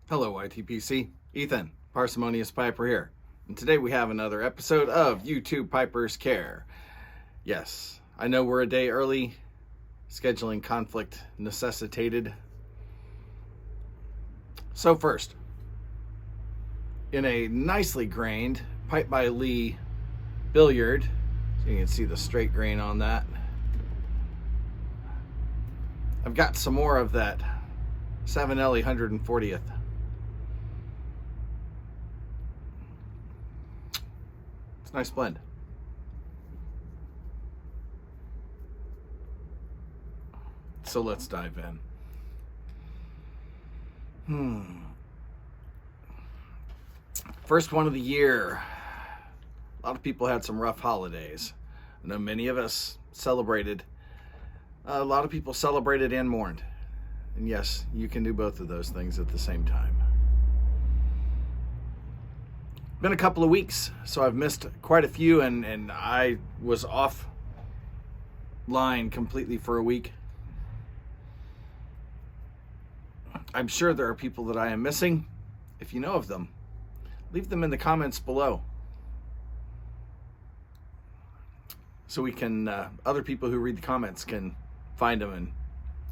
Hello YTPC, Ethan, Parsimonious Piper here, and today we have another episode of YouTube Piper's Care. Yes, I know we're a day early, scheduling conflict necessitated. So first, in a nicely grained Pipe by Lee billiard, so you can see the straight grain on that, I've got some more of that 7L 140th. It's a nice blend. So let's dive in. First one of the year. A lot of people had some rough holidays. I know many of us celebrated. A lot of people celebrated and mourned. And yes, you can do both of those things at the same time. Been a couple of weeks, so I've missed quite a few, and I was offline completely for a week. I'm sure there are people that I am missing. If you know of them, leave them in the comments below, so we can other people who read the comments can find them and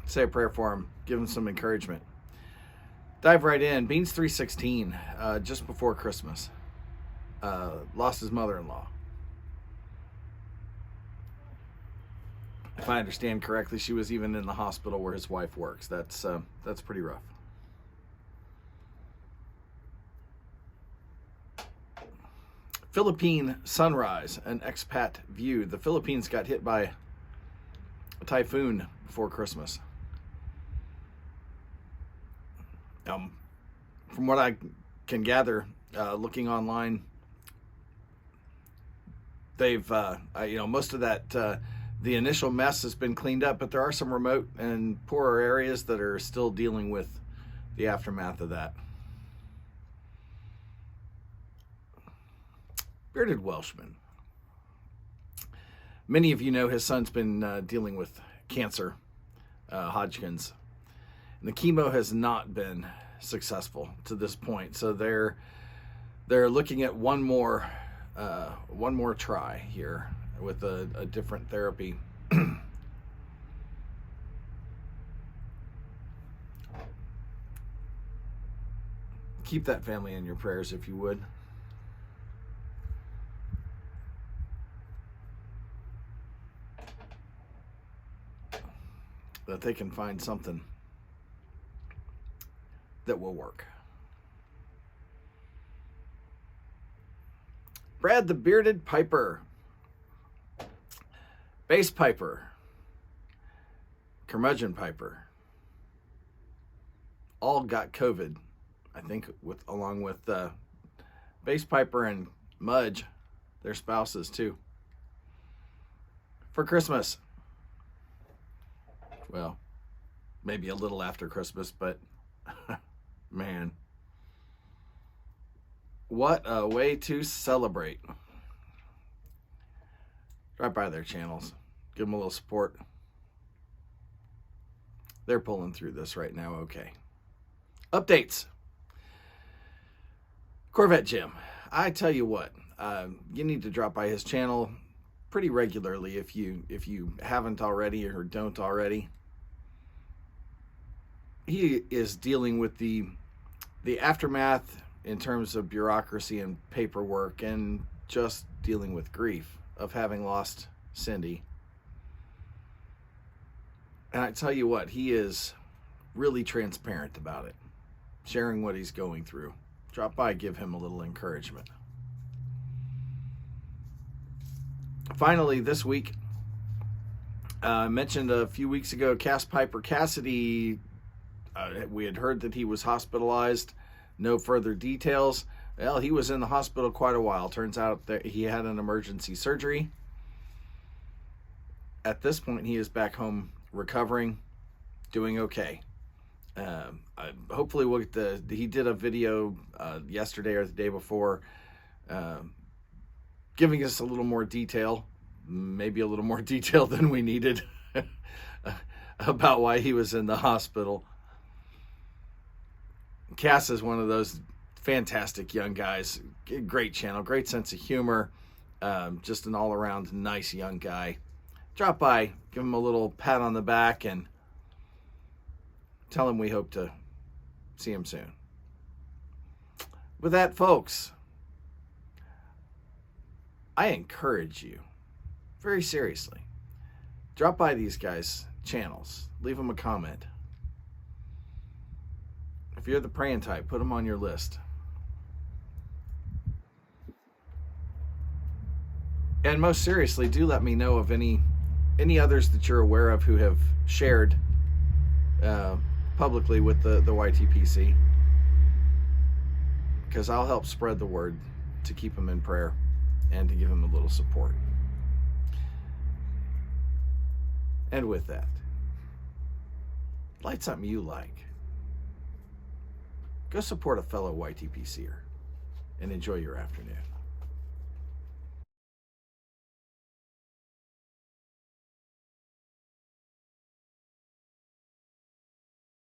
say a prayer for them, give them some encouragement. Dive right in. Beans 316, just before Christmas. Lost his mother-in-law. If I understand correctly, she was even in the hospital where his wife works. That's pretty rough. Philippine sunrise, an expat view. The Philippines got hit by a typhoon before Christmas. From what I can gather, looking online, they've, most of that, the initial mess has been cleaned up, but there are some remote and poorer areas that are still dealing with the aftermath of that. Bearded Welshman. Many of you know his son's been dealing with cancer, Hodgkin's, and the chemo has not been successful to this point. So they're looking at one more try here with a different therapy. Keep that family in your prayers if you would. That they can find something that will work. Brad the Bearded Piper, Basspiper, Curmudgeon Piper, all got COVID, I think, along with Basspiper and Mudge, their spouses too, for Christmas. Well, maybe a little after Christmas, but man, what a way to celebrate. Drop by their channels, give them a little support. They're pulling through this right now, okay. Updates. Corvette Jim. I tell you what, you need to drop by his channel pretty regularly if you haven't already or don't already. He is dealing with the aftermath in terms of bureaucracy and paperwork, and just dealing with grief of having lost Cindy. And I tell you what, he is really transparent about it, sharing what he's going through. Drop by, give him a little encouragement. Finally, this week, I mentioned a few weeks ago, Piper Cassidy. We had heard that he was hospitalized. No further details. Well, he was in the hospital quite a while. Turns out that he had an emergency surgery. At this point, he is back home recovering, doing okay. Hopefully we'll get he did a video yesterday or the day before, giving us a little more detail, maybe a little more detail than we needed, about why he was in the hospital. Cass is one of those fantastic young guys. Great channel, great sense of humor. Just an all-around nice young guy. Drop by, give him a little pat on the back, and tell him we hope to see him soon. With that, folks, I encourage you, very seriously, drop by these guys' channels. Leave them a comment. If you're the praying type, put them on your list. And most seriously, do let me know of any others that you're aware of who have shared publicly with the YTPC, because I'll help spread the word to keep them in prayer and to give them a little support. And with that, light something you like. Go support a fellow YTPCer and enjoy your afternoon.